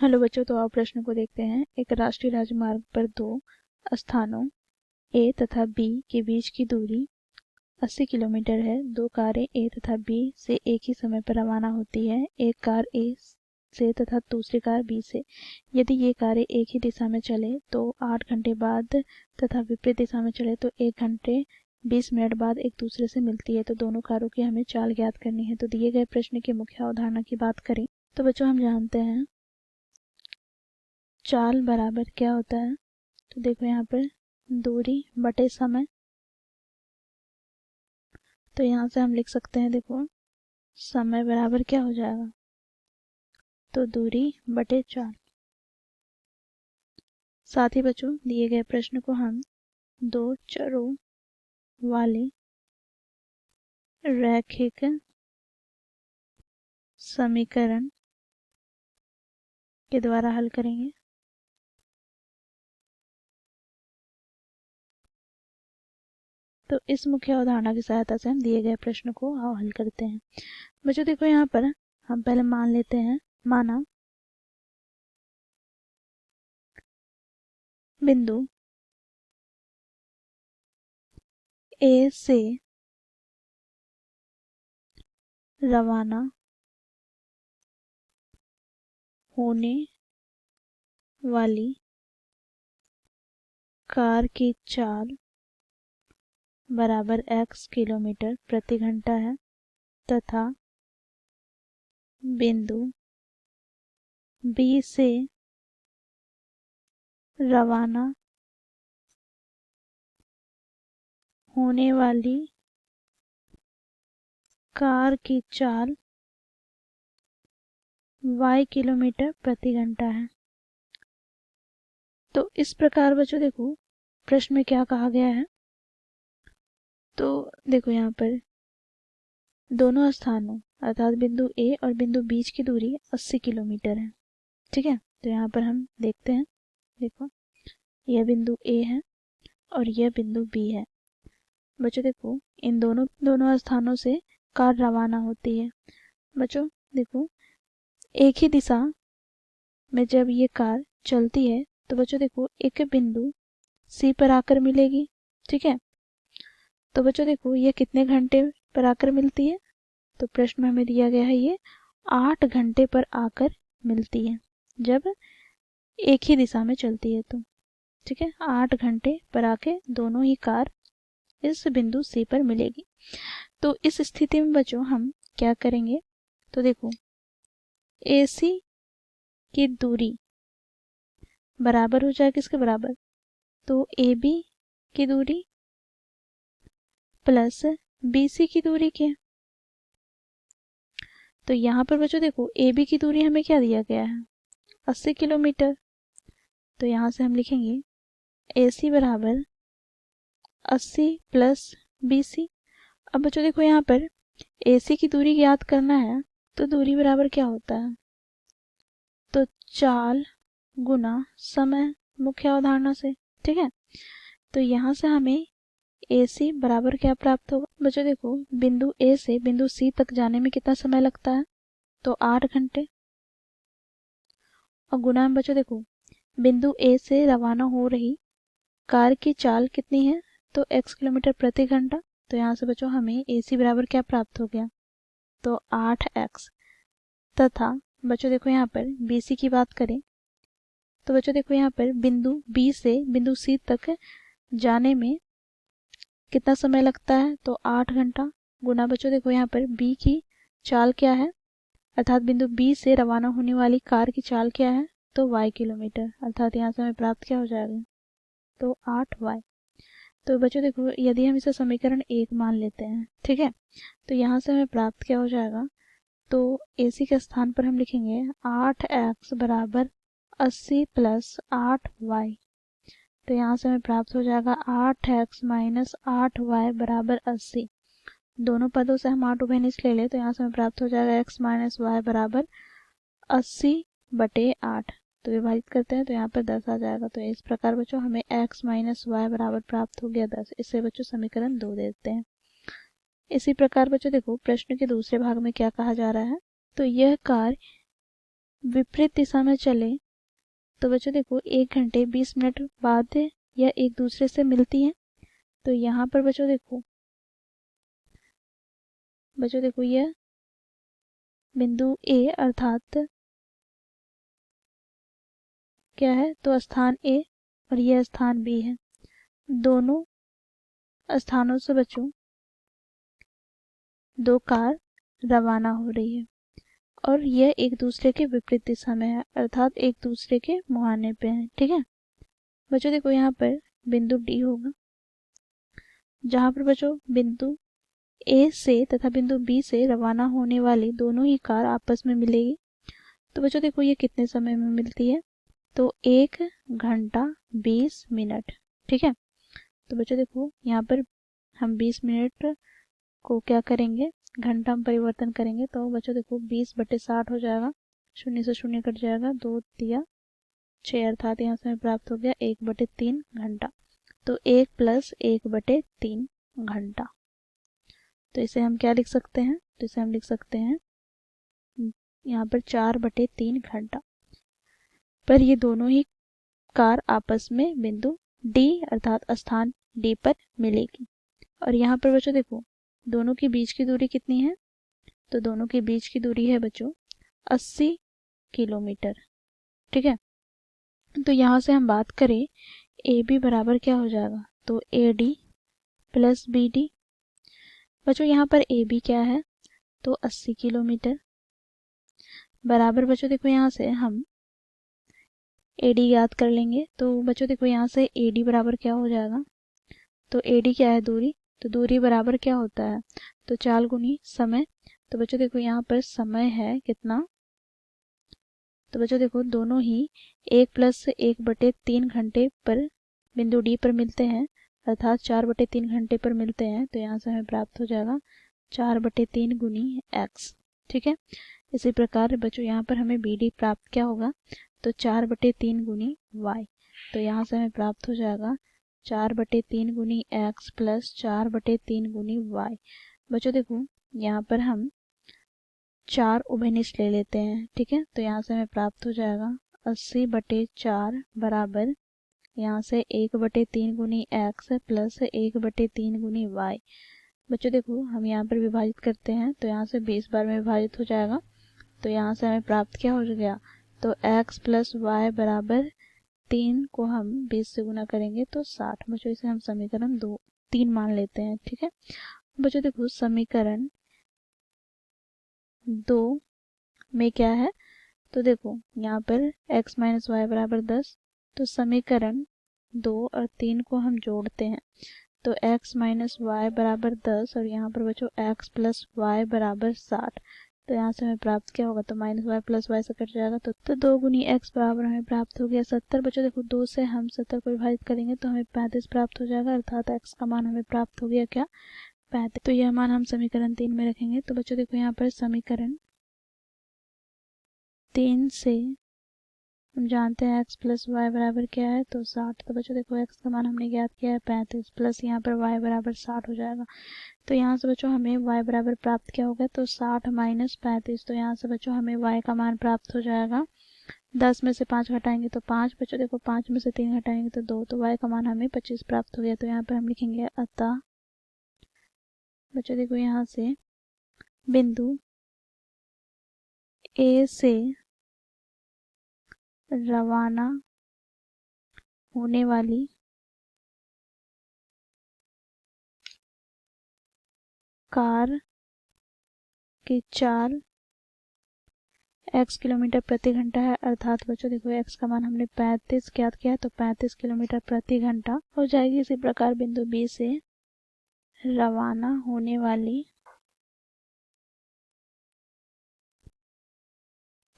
Hello बच्चों, तो आओ प्रश्न को देखते हैं। एक राष्ट्रीय राजमार्ग पर दो स्थानों ए तथा बी के बीच की दूरी 80 किलोमीटर है। दो कारें ए तथा बी से एक ही समय पर रवाना होती है। एक कार ए से तथा दूसरी कार बी से। यदि ये कारें एक ही दिशा में चले तो 8 घंटे बाद तथा विपरीत दिशा में चले तो 1 घंटे 20 मिनट बाद एक दूसरे से मिलती है। तो दोनों कारों की हमें चाल ज्ञात करनी है। तो दिए गए प्रश्न की मुख्य अवधारणा की बात करें तो बच्चों हम जानते हैं चाल बराबर क्या होता है। तो देखो यहाँ पर दूरी बटे समय। तो यहाँ से हम लिख सकते हैं, देखो समय बराबर क्या हो जाएगा, तो दूरी बटे चाल। साथ ही बच्चों दिए गए प्रश्न को हम दो चरों वाले रैखिक समीकरण के द्वारा हल करेंगे। तो इस मुख्य अवधारणा की सहायता से हम दिए गए प्रश्न को हल करते हैं। बच्चों देखो यहाँ पर हम पहले मान लेते हैं, माना बिंदु ए से रवाना होने वाली कार की चाल बराबर x किलोमीटर प्रति घंटा है तथा बिंदु B से रवाना होने वाली कार की चाल y किलोमीटर प्रति घंटा है। तो इस प्रकार बच्चों देखो प्रश्न में क्या कहा गया है। तो देखो यहाँ पर दोनों स्थानों अर्थात बिंदु A और बिंदु B की दूरी 80 किलोमीटर है। ठीक है, तो यहाँ पर हम देखते हैं, देखो यह बिंदु A है और यह बिंदु B है। बच्चों देखो इन दोनों स्थानों से कार रवाना होती है। बच्चों देखो एक ही दिशा में जब ये कार चलती है तो बच्चों देखो एक बिंदु C पर आकर मिलेगी। ठीक है, तो बच्चों देखो ये कितने घंटे पर आकर मिलती है, तो प्रश्न में हमें दिया गया है ये 8 घंटे पर आकर मिलती है जब एक ही दिशा में चलती है। तो ठीक है, 8 घंटे पर आके दोनों ही कार इस बिंदु C पर मिलेगी। तो इस स्थिति में बच्चों हम क्या करेंगे, तो देखो AC की दूरी बराबर हो जाए किसके बराबर, तो AB की दूरी प्लस BC की दूरी के। तो यहाँ पर बच्चों देखो AB की दूरी हमें क्या दिया गया है, 80 किलोमीटर। तो यहाँ से हम लिखेंगे AC बराबर 80 प्लस BC। अब बच्चों देखो यहाँ पर AC की दूरी ज्ञात करना है तो दूरी बराबर क्या होता है, तो चाल गुना समय, मुख्य अवधारणा से। ठीक है, तो यहाँ से हमें AC बराबर क्या प्राप्त होगा। बच्चों देखो बिंदु A से बिंदु C तक जाने में कितना समय लगता है, तो 8 घंटे। और गुना में बच्चों देखो बिंदु A से रवाना हो रही कार की चाल कितनी है, तो x किलोमीटर प्रति घंटा। तो यहाँ से बच्चों हमें AC बराबर क्या प्राप्त हो गया, तो 8x। तथा बच्चों देखो यहाँ पर BC की बात करें तो बच्चों देखो यहाँ पर बिंदु B से बिंदु C तक जाने में कितना समय लगता है, तो 8 घंटा। गुना बच्चों देखो यहाँ पर B की चाल क्या है, अर्थात बिंदु B से रवाना होने वाली कार की चाल क्या है, तो y किलोमीटर। अर्थात यहाँ से हमें प्राप्त क्या हो जाएगा, तो 8y। तो बच्चों देखो यदि हम इसे समीकरण 1 मान लेते हैं, ठीक है, तो यहाँ से हमें प्राप्त क्या हो जाएगा, तो AC के स्थान पर हम लिखेंगे 8x बराबर 80 प्लस 8y। तो यहाँ से हमें प्राप्त हो जाएगा 8x माइनस 8y बराबर 80। दोनों पदों से हम 8 उभयनिष्ठ ले ले तो यहाँ से हमें प्राप्त हो जाएगा x माइनस y बराबर 80 बटे 8। तो विभाजित करते हैं तो यहाँ पर 10 आ जाएगा। तो इस प्रकार बच्चों हमें x माइनस y बराबर प्राप्त हो गया 10। इससे बच्चों समीकरण 2 देते हैं। इसी प्रकार बच्चों देखो प्रश्न के दूसरे भाग में क्या कहा जा रहा है, तो यह कार विपरीत दिशा में चले तो बच्चों देखो 1 घंटे 20 मिनट बाद यह एक दूसरे से मिलती हैं। तो यहाँ पर बच्चों देखो यह बिंदु ए अर्थात क्या है, तो स्थान ए और यह स्थान बी है। दोनों स्थानों से बच्चों 2 कार रवाना हो रही है और यह एक दूसरे के विपरीत दिशा में है, अर्थात एक दूसरे के मुहाने पे है। ठीक है बच्चों देखो यहाँ पर बिंदु डी होगा, जहाँ पर बच्चों बिंदु ए से तथा बिंदु बी से रवाना होने वाली दोनों ही कार आपस में मिलेगी। तो बच्चों देखो ये कितने समय में मिलती है, तो 1 घंटा 20 मिनट। ठीक है तो बच्चों देखो यहाँ पर हम 20 मिनट को क्या करेंगे, घंटा में परिवर्तन करेंगे। तो बच्चों देखो 20/60 हो जाएगा, 0 से 0 कट जाएगा, 2 तिया 6 अर्थात यहाँ से हमें प्राप्त हो गया 1/3 घंटा। तो 1 + 1/3 घंटा। तो इसे हम क्या लिख सकते हैं, तो इसे हम लिख सकते हैं यहाँ पर 4/3 घंटा पर ये दोनों ही कार आपस में बिंदु डी अर्थात स्थान डी पर मिलेगी। और यहाँ पर बच्चों देखो दोनों के बीच की दूरी कितनी है, तो दोनों के बीच की दूरी है बच्चों 80 किलोमीटर। ठीक है तो यहाँ से हम बात करें ए बी बराबर क्या हो जाएगा, तो A D plus B D. बच्चों यहाँ पर ए बी क्या है, तो 80 किलोमीटर बराबर बच्चों देखो यहाँ से हम ए डी याद कर लेंगे। तो बच्चों देखो यहाँ से ए डी बराबर क्या हो जाएगा, तो ए डी क्या है, दूरी। तो दूरी बराबर क्या होता है, तो 4 गुनी समय। तो बच्चों देखो यहाँ पर समय है कितना, तो बच्चों देखो दोनों ही 1 + 1/3 घंटे पर बिंदु डी पर मिलते हैं, अर्थात 4/3 घंटे पर मिलते हैं। तो यहाँ से हमें प्राप्त हो जाएगा 4/3 गुनी x। ठीक है इसी प्रकार बच्चों यहाँ पर हमें बी डी प्राप्त क्या होगा, तो 4/3 गुनी y। तो यहाँ से हमें प्राप्त हो जाएगा 4/3 गुनी x + 4/3 गुनी y। बच्चों देखो यहाँ पर हम 4 उभयनिष्ठ ले लेते हैं। ठीक है तो यहाँ से हमें प्राप्त हो जाएगा 80/4 बराबर यहाँ से 1/3 गुनी x + 1/3 गुनी y। बच्चों देखो हम यहाँ पर विभाजित करते हैं तो यहाँ से 20 बार में विभाजित हो जाएगा। तो यहाँ से हमें प्राप्त क्या हो गया, तो x + y बराबर 3 को हम 20 से गुना करेंगे तो 60। बच्चों इसे हम समीकरण 3 मान लेते हैं। ठीक है बच्चों देखो समीकरण 2 में क्या है, तो देखो यहाँ पर x - y बराबर 10। तो समीकरण 2 और 3 को हम जोड़ते हैं तो x - y बराबर 10 और यहाँ पर बच्चों x + y बराबर 60। तो यहाँ से हमें प्राप्त क्या होगा, तो -y + y से कट जाएगा तो 2 गुनी x बराबर हमें प्राप्त हो गया 70। बच्चों देखो 2 से हम 70 को विभाजित करेंगे तो हमें 35 प्राप्त हो जाएगा, अर्थात x का मान हमें प्राप्त हो गया क्या, 35। तो यह मान हम समीकरण 3 में रखेंगे। तो बच्चों देखो यहाँ पर समीकरण 3 से हम जानते हैं x + y बराबर क्या है, तो 60। तो बच्चों देखो x का मान हमने ज्ञात किया है 35 प्लस यहाँ पर y बराबर 60 हो जाएगा। तो यहाँ से बच्चों हमें y बराबर प्राप्त क्या होगा, तो 60 - 35। तो यहाँ से बच्चों हमें y का मान प्राप्त हो जाएगा 10 में से 5 घटाएंगे तो 5। बच्चों देखो 5 में से 3 घटाएंगे तो 2। तो y का मान हमें 25 प्राप्त हो गया। तो यहाँ पर हम लिखेंगे अतः बच्चों देखो यहाँ से बिंदु ए से रवाना होने वाली कार की चाल x किलोमीटर प्रति घंटा है, अर्थात बच्चों देखो x का मान हमने 35 ज्ञात किया तो 35 किलोमीटर प्रति घंटा हो जाएगी। इसी प्रकार बिंदु B से रवाना होने वाली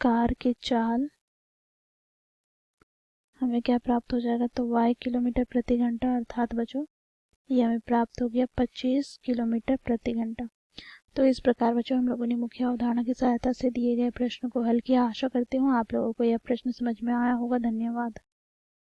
कार की चाल हमें क्या प्राप्त हो जाएगा, तो y किलोमीटर प्रति घंटा, अर्थात बच्चों ये हमें प्राप्त हो गया 25 किलोमीटर प्रति घंटा। तो इस प्रकार बच्चों हम लोगों ने मुख्य अवधारणा की सहायता से दिए गए प्रश्न को हल किया। आशा करती हूँ आप लोगों को यह प्रश्न समझ में आया होगा। धन्यवाद।